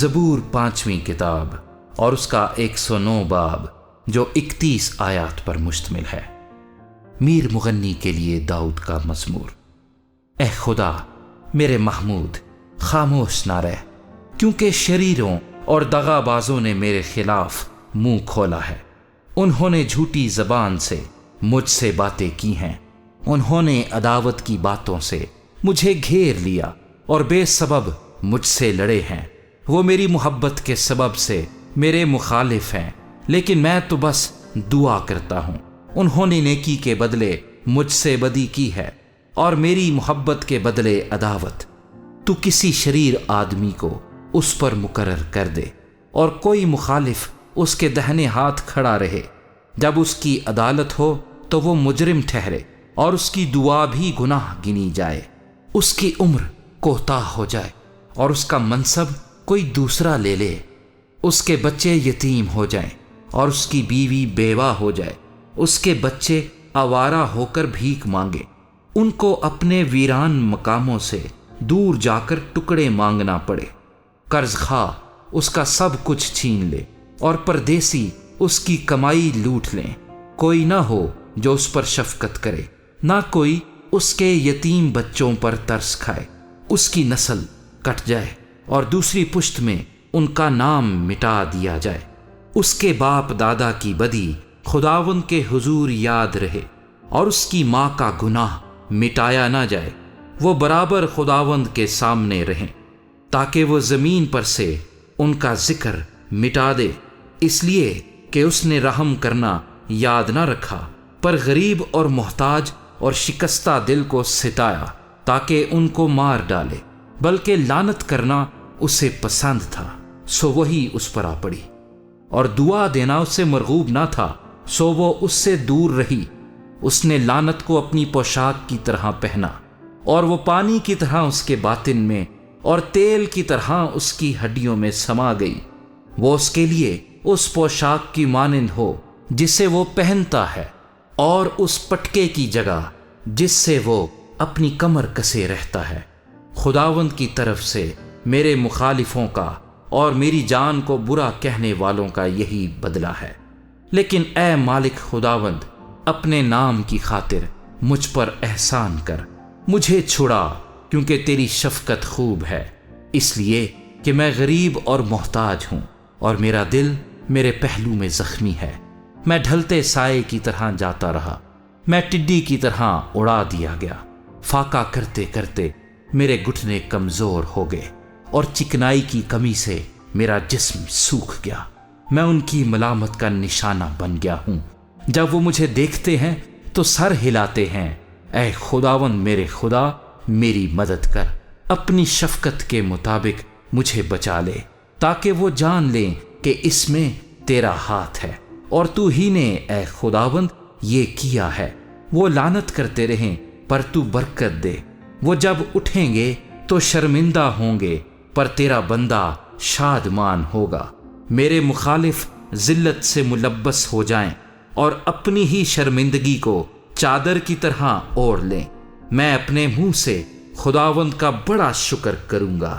زبور 5ویں کتاب اور اس کا 109 باب جو 31 آیات پر مشتمل ہے۔ میر مغنی کے لیے داؤد کا مزمور۔ اے خدا میرے محمود، خاموش نہ رہ، کیونکہ شریروں اور دغا بازوں نے میرے خلاف منہ کھولا ہے۔ انہوں نے جھوٹی زبان سے مجھ سے باتیں کی ہیں، انہوں نے عداوت کی باتوں سے مجھے گھیر لیا اور بے سبب مجھ سے لڑے ہیں۔ وہ میری محبت کے سبب سے میرے مخالف ہیں، لیکن میں تو بس دعا کرتا ہوں۔ انہوں نے نیکی کے بدلے مجھ سے بدی کی ہے اور میری محبت کے بدلے عداوت۔ تو کسی شریر آدمی کو اس پر مقرر کر دے اور کوئی مخالف اس کے دہنے ہاتھ کھڑا رہے۔ جب اس کی عدالت ہو تو وہ مجرم ٹھہرے اور اس کی دعا بھی گناہ گنی جائے۔ اس کی عمر کوتاہ ہو جائے اور اس کا منصب کوئی دوسرا لے لے۔ اس کے بچے یتیم ہو جائیں اور اس کی بیوی بیوہ ہو جائے۔ اس کے بچے آوارہ ہو کر بھیک مانگے، ان کو اپنے ویران مقاموں سے دور جا کر ٹکڑے مانگنا پڑے۔ قرض خواہ اس کا سب کچھ چھین لے اور پردیسی اس کی کمائی لوٹ لیں۔ کوئی نہ ہو جو اس پر شفقت کرے، نہ کوئی اس کے یتیم بچوں پر ترس کھائے۔ اس کی نسل کٹ جائے اور دوسری پشت میں ان کا نام مٹا دیا جائے۔ اس کے باپ دادا کی بدی خداوند کے حضور یاد رہے اور اس کی ماں کا گناہ مٹایا نہ جائے۔ وہ برابر خداوند کے سامنے رہیں تاکہ وہ زمین پر سے ان کا ذکر مٹا دے، اس لیے کہ اس نے رحم کرنا یاد نہ رکھا، پر غریب اور محتاج اور شکستہ دل کو ستایا تاکہ ان کو مار ڈالے۔ بلکہ لعنت کرنا اسے پسند تھا، سو وہی اس پر آ پڑی، اور دعا دینا اسے مرغوب نہ تھا، سو وہ اس سے دور رہی۔ اس نے لعنت کو اپنی پوشاک کی طرح پہنا، اور وہ پانی کی طرح اس کے باطن میں اور تیل کی طرح اس کی ہڈیوں میں سما گئی۔ وہ اس کے لیے اس پوشاک کی مانند ہو جسے وہ پہنتا ہے، اور اس پٹکے کی جگہ جس سے وہ اپنی کمر کسے رہتا ہے۔ خداوند کی طرف سے میرے مخالفوں کا اور میری جان کو برا کہنے والوں کا یہی بدلہ ہے۔ لیکن اے مالک خداوند، اپنے نام کی خاطر مجھ پر احسان کر، مجھے چھڑا، کیونکہ تیری شفقت خوب ہے، اس لیے کہ میں غریب اور محتاج ہوں اور میرا دل میرے پہلو میں زخمی ہے۔ میں ڈھلتے سائے کی طرح جاتا رہا، میں ٹڈی کی طرح اڑا دیا گیا۔ فاقہ کرتے کرتے میرے گھٹنے کمزور ہو گئے اور چکنائی کی کمی سے میرا جسم سوکھ گیا۔ میں ان کی ملامت کا نشانہ بن گیا ہوں۔ جب وہ مجھے دیکھتے ہیں تو سر ہلاتے ہیں۔ اے خداوند میرے خدا، میری مدد کر، اپنی شفقت کے مطابق مجھے بچا لے، تاکہ وہ جان لیں کہ اس میں تیرا ہاتھ ہے اور تو ہی نے اے خداوند یہ کیا ہے۔ وہ لعنت کرتے رہیں پر تو برکت دے، وہ جب اٹھیں گے تو شرمندہ ہوں گے پر تیرا بندہ شادمان ہوگا۔ میرے مخالف ذلت سے ملبس ہو جائیں اور اپنی ہی شرمندگی کو چادر کی طرح اوڑھ لیں۔ میں اپنے منہ سے خداوند کا بڑا شکر کروں گا،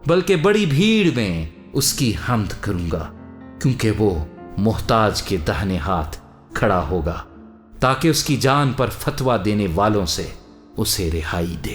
بلکہ بڑی بھیڑ میں اس کی حمد کروں گا، کیونکہ وہ محتاج کے دہنے ہاتھ کھڑا ہوگا، تاکہ اس کی جان پر فتویٰ دینے والوں سے اسے رہائی دے۔